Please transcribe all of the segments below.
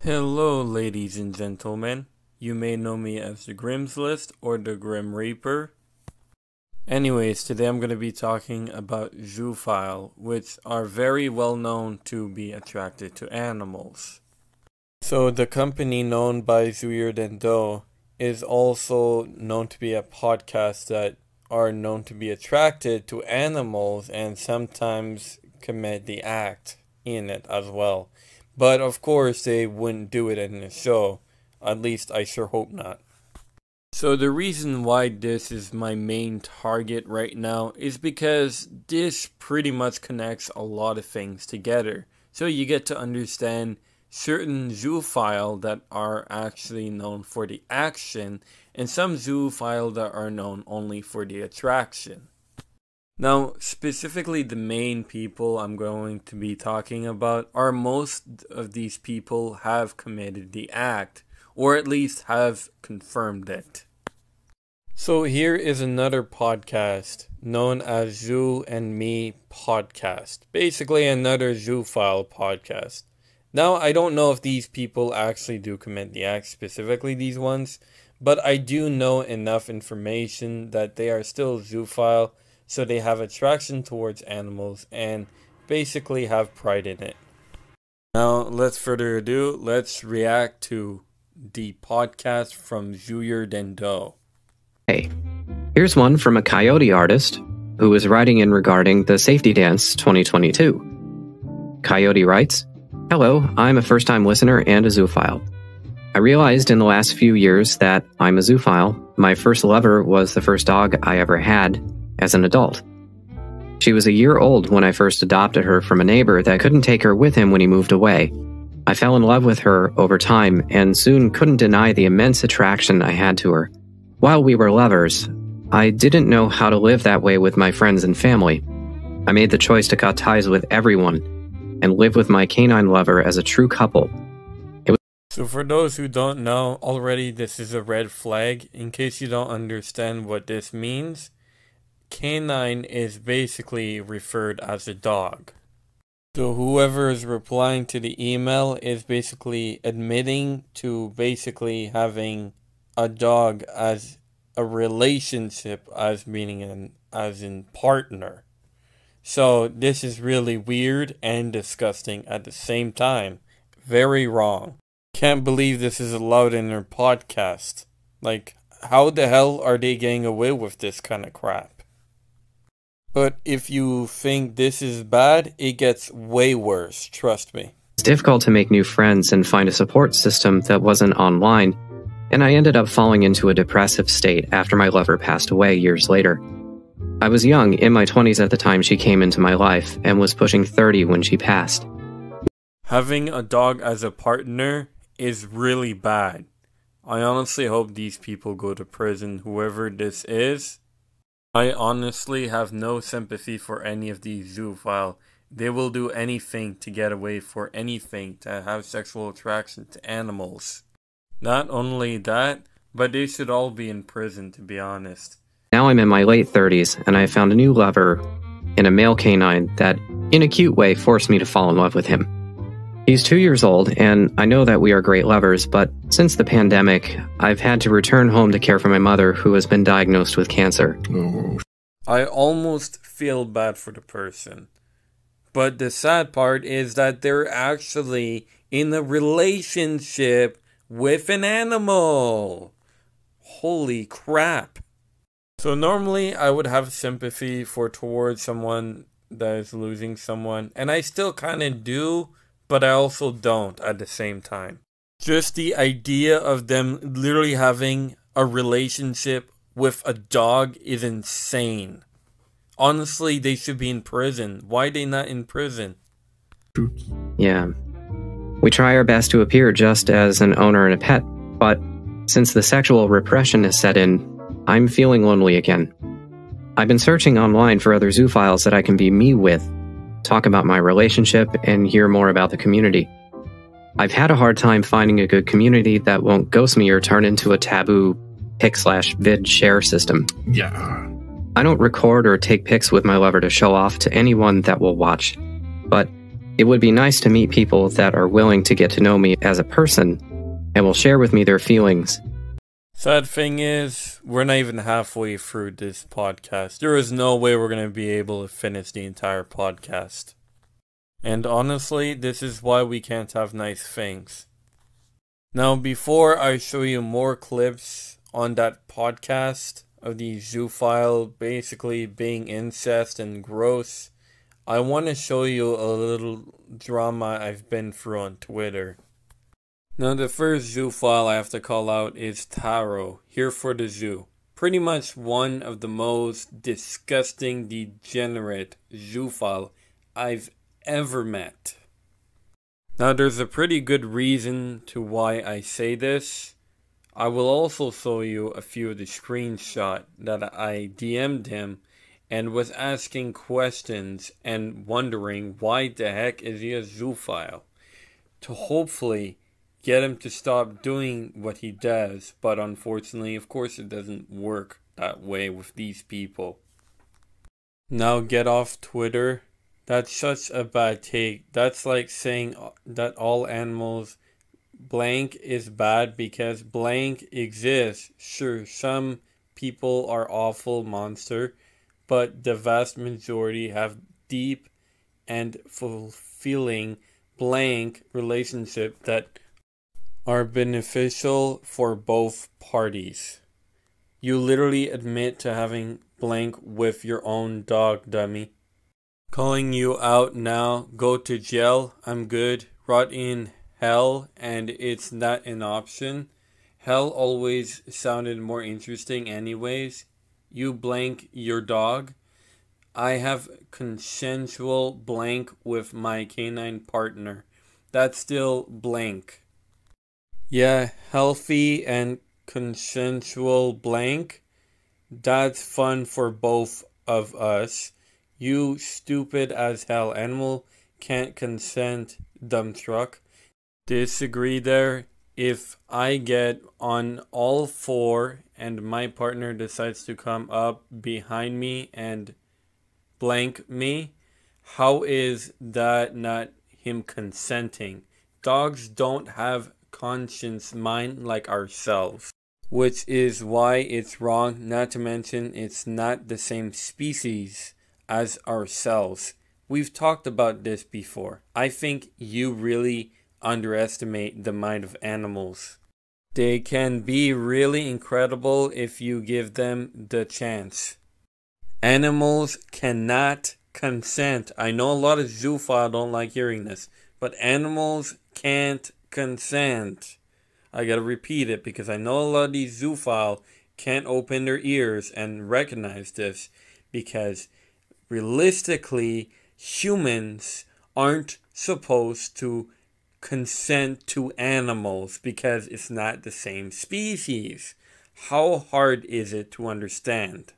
Hello, ladies and gentlemen. You may know me as the Grimm's List or the Grim Reaper. Anyways, today I'm going to be talking about zoophile, which are very well known to be attracted to animals. So the company known by Zooyer Dendo is also known to be a podcast that are known to be attracted to animals and sometimes commit the act in it as well. But of course, they wouldn't do it in the show. At least I sure hope not. So the reason why this is my main target right now is because this pretty much connects a lot of things together. So you get to understand certain zoophile that are actually known for the action and some zoophile that are known only for the attraction. Now, specifically the main people I'm going to be talking about are most of these people have committed the act, or at least have confirmed it. So here is another podcast known as Zoo and Me Podcast. Basically another zoophile podcast. Now, I don't know if these people actually do commit the act, specifically these ones, but I do know enough information that they are still zoophile. So they have attraction towards animals and basically have pride in it. Now, let's further ado, let's react to the podcast from Zooyer Dendo. Hey, here's one from a coyote artist who is writing in regarding the Safety Dance 2022. Coyote writes, "Hello, I'm a first-time listener and a zoophile. I realized in the last few years that I'm a zoophile. My first lover was the first dog I ever had as an adult. She was a year old when I first adopted her from a neighbor that couldn't take her with him when he moved away. I fell in love with her over time and soon couldn't deny the immense attraction I had to her. While we were lovers, I didn't know how to live that way with my friends and family. I made the choice to cut ties with everyone and live with my canine lover as a true couple." So for those who don't know, already this is a red flag. In case you don't understand what this means, canine is basically referred as a dog. So whoever is replying to the email is basically admitting to basically having a dog as a relationship, as meaning as in partner. So this is really weird and disgusting at the same time. Very wrong. Can't believe this is allowed in their podcast. Like, how the hell are they getting away with this kind of crap? But if you think this is bad, it gets way worse, trust me. It's difficult to make new friends and find a support system that wasn't online, and I ended up falling into a depressive state after my lover passed away years later. I was young, in my 20s at the time she came into my life, and was pushing 30 when she passed. Having a dog as a partner is really bad. I honestly hope these people go to prison, whoever this is. I honestly have no sympathy for any of these zoophile. They will do anything to get away for anything, to have sexual attraction to animals. Not only that, but they should all be in prison, to be honest. Now I'm in my late 30s, and I found a new lover in a male canine that, in a cute way, forced me to fall in love with him. He's 2 years old, and I know that we are great lovers, but since the pandemic, I've had to return home to care for my mother, who has been diagnosed with cancer. I almost feel bad for the person. But the sad part is that they're actually in a relationship with an animal. Holy crap. So normally I would have sympathy towards someone that is losing someone, and I still kind of do, but I also don't at the same time. Just the idea of them literally having a relationship with a dog is insane. Honestly, they should be in prison. Why are they not in prison? Yeah. We try our best to appear just as an owner and a pet, but since the sexual repression has set in, I'm feeling lonely again. I've been searching online for other zoophiles that I can be me with, talk about my relationship, and hear more about the community. I've had a hard time finding a good community that won't ghost me or turn into a taboo pic/vid share system. Yeah. I don't record or take pics with my lover to show off to anyone that will watch, but It would be nice to meet people that are willing to get to know me as a person and will share with me their feelings. Sad thing is, we're not even halfway through this podcast. There is no way we're going to be able to finish the entire podcast. And honestly, this is why we can't have nice things. Now, before I show you more clips on that podcast of the zoophile basically being incest and gross, I want to show you a little drama I've been through on Twitter. Now, the first zoophile I have to call out is Taro, here for the zoo. Pretty much one of the most disgusting, degenerate zoophile I've ever met. Now, there's a pretty good reason to why I say this. I will also show you a few of the screenshots that I DM'd him and was asking questions and wondering why the heck is he a zoophile, to hopefully get him to stop doing what he does. But unfortunately, of course, it doesn't work that way with these people. Now get off Twitter. That's such a bad take. That's like saying that all animals blank is bad because blank exists. Sure, some people are awful monster, but the vast majority have deep and fulfilling blank relationship that are beneficial for both parties. You literally admit to having blank with your own dog, dummy. Calling you out now, go to jail, I'm good, rot in hell, and it's not an option. Hell always sounded more interesting anyways. You blank your dog. I have consensual blank with my canine partner. That's still blank. Yeah, healthy and consensual blank. That's fun for both of us. You stupid as hell animal can't consent, dumb truck. Disagree there. If I get on all four and my partner decides to come up behind me and blank me, how is that not him consenting? Dogs don't have conscience mind like ourselves, which is why it's wrong, not to mention it's not the same species as ourselves. We've talked about this before. I think you really underestimate the mind of animals. They can be really incredible if you give them the chance. Animals cannot consent. I know a lot of zoophiles don't like hearing this, but animals can't consent. I gotta repeat it because I know a lot of these zoophiles can't open their ears and recognize this, because realistically, humans aren't supposed to consent to animals because it's not the same species. How hard is it to understand?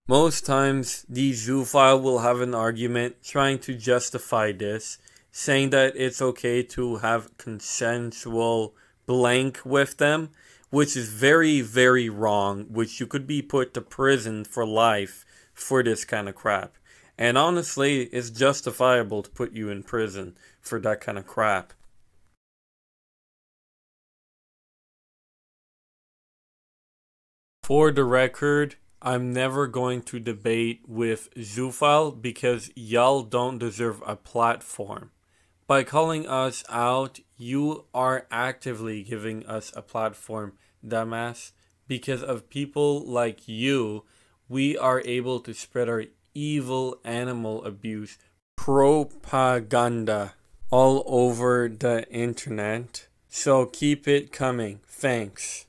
Most times, these zoophile will have an argument trying to justify this, saying that it's okay to have consensual blank with them, which is very, very wrong, which you could be put to prison for life for this kind of crap. And honestly, it's justifiable to put you in prison for that kind of crap. For the record, I'm never going to debate with zoophile because y'all don't deserve a platform. By calling us out, you are actively giving us a platform, dumbass. Because of people like you, we are able to spread our evil animal abuse propaganda all over the internet. So keep it coming. Thanks.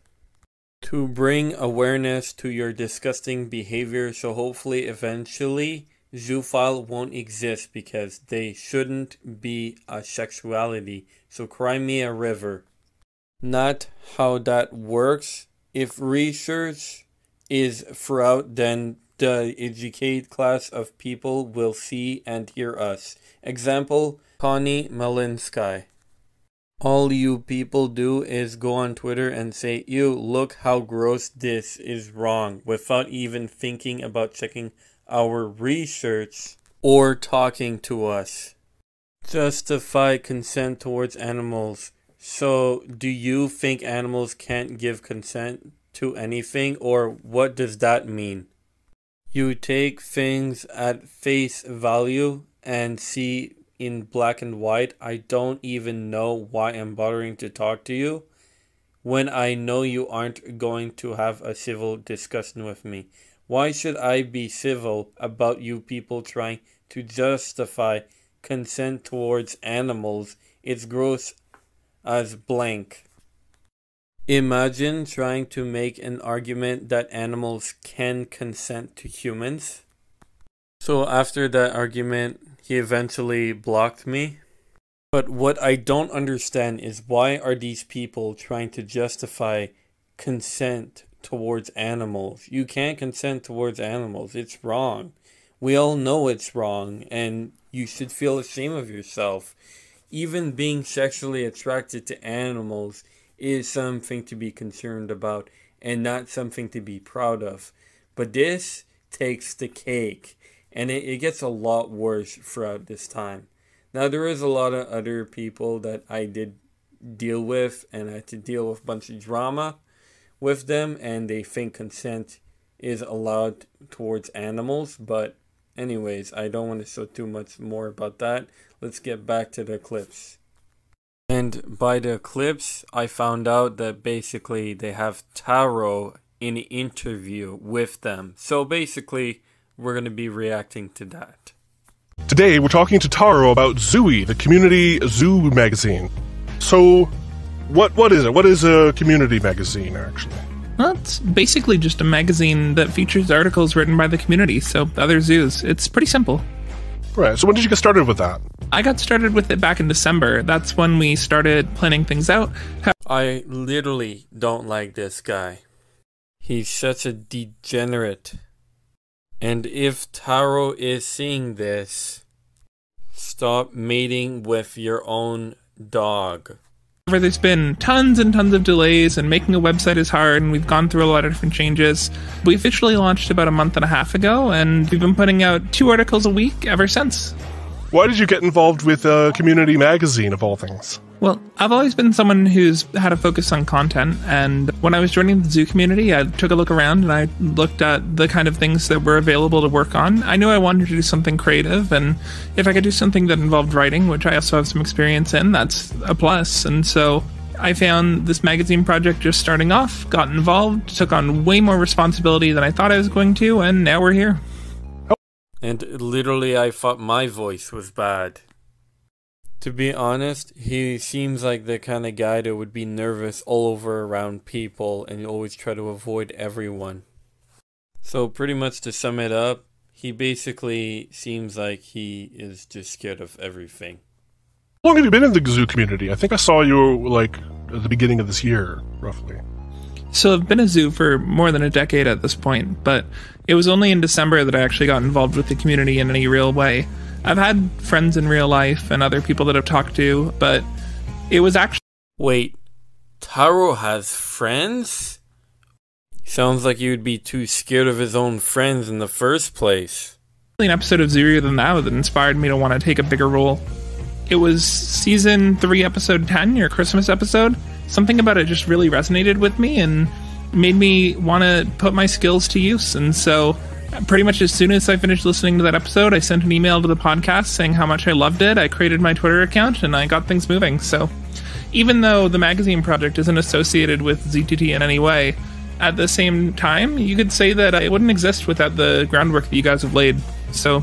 To bring awareness to your disgusting behavior, so hopefully eventually zoophile won't exist because they shouldn't be a sexuality. So cry me a river. Not how that works. If research is throughout, then the educated class of people will see and hear us. Example, Connie Malinsky. All you people do is go on Twitter and say, "Ew, look how gross this is wrong," without even thinking about checking our research or talking to us. Justify consent towards animals. So, do you think animals can't give consent to anything, or what does that mean? You take things at face value and see in black and white. I don't even know why I'm bothering to talk to you when I know you aren't going to have a civil discussion with me. Why should I be civil about you people trying to justify consent towards animals? It's gross as blank. Imagine trying to make an argument that animals can consent to humans. So after that argument, he eventually blocked me. But what I don't understand is, why are these people trying to justify consent towards animals? You can't consent towards animals. It's wrong. We all know it's wrong, and you should feel ashamed of yourself. Even being sexually attracted to animals is something to be concerned about and not something to be proud of. But this takes the cake, and it gets a lot worse throughout this time. Now, there is a lot of other people that I did deal with, and I had to deal with a bunch of drama with them, and they think consent is allowed towards animals. But anyways, I don't want to show too much more about that. Let's get back to the clips. And by the clips, I found out that basically they have Taro in an interview with them. So basically, we're going to be reacting to that. Today, we're talking to Taro about Zooey, the community zoo magazine. So, what is it? What is a community magazine, actually? Well, it's basically just a magazine that features articles written by the community, so other zoos. It's pretty simple. Right, so when did you get started with that? I got started with it back in December. That's when we started planning things out. I literally don't like this guy. He's such a degenerate. And if Taro is seeing this, stop mating with your own dog. There's been tons and tons of delays, and making a website is hard, and we've gone through a lot of different changes. We officially launched about a month and a half ago, and we've been putting out 2 articles a week ever since. Why did you get involved with a community magazine, of all things? Well, I've always been someone who's had a focus on content, and when I was joining the zoo community, I took a look around and I looked at the kind of things that were available to work on. I knew I wanted to do something creative, and if I could do something that involved writing, which I also have some experience in, that's a plus. And so I found this magazine project just starting off, got involved, took on way more responsibility than I thought I was going to, and now we're here. And literally, I thought my voice was bad. To be honest, he seems like the kind of guy that would be nervous all over around people and always try to avoid everyone. So pretty much to sum it up, he basically seems like he is just scared of everything. How long have you been in the zoo community? I think I saw you, like, at the beginning of this year, roughly. So I've been a zoo for more than a decade at this point, but it was only in December that I actually got involved with the community in any real way. I've had friends in real life and other people that I've talked to, but it was actually... Wait, Taro has friends? Sounds like he would be too scared of his own friends in the first place. An episode of Zooier Than Thou that inspired me to want to take a bigger role. It was season 3, episode 10, your Christmas episode. Something about it just really resonated with me and made me want to put my skills to use. And so pretty much as soon as I finished listening to that episode, I sent an email to the podcast saying how much I loved it. I created my Twitter account and I got things moving. So even though the magazine project isn't associated with ZTT in any way, at the same time, you could say that it wouldn't exist without the groundwork that you guys have laid. So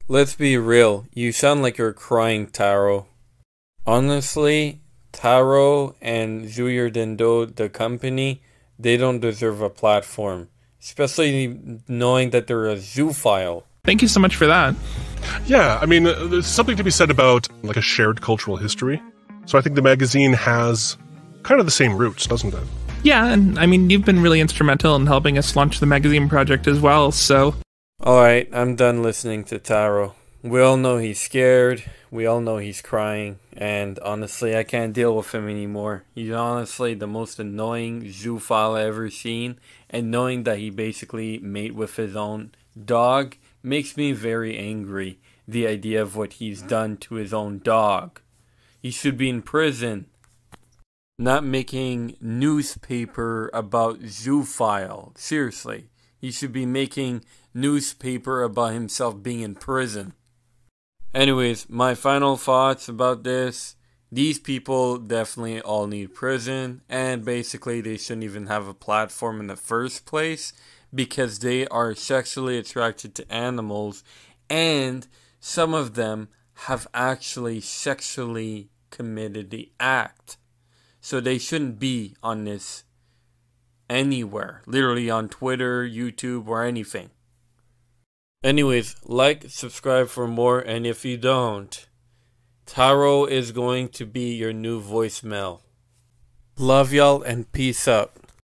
let's be real. You sound like you're crying, Taro. Honestly, Taro and Zooier Than Thou, the company, they don't deserve a platform. Especially knowing that they're a zoophile. Thank you so much for that. Yeah, I mean, there's something to be said about, like, a shared cultural history. So I think the magazine has kind of the same roots, doesn't it? Yeah, and I mean, you've been really instrumental in helping us launch the magazine project as well, so... Alright, I'm done listening to Taro. We all know he's scared, we all know he's crying, and honestly, I can't deal with him anymore. He's honestly the most annoying zoophile I've ever seen, and knowing that he basically mate with his own dog makes me very angry. the idea of what he's done to his own dog. He should be in prison. Not making newspaper about Zoophile. Seriously. He should be making newspaper about himself being in prison. Anyways, my final thoughts about this. These people definitely all need prison. And basically they shouldn't even have a platform in the first place. Because they are sexually attracted to animals. And some of them have actually sexually committed the act. So they shouldn't be on this anywhere. Literally on Twitter, YouTube, or anything. Anyways, like, subscribe for more, and if you don't, Taro is going to be your new voicemail. Love y'all and peace out.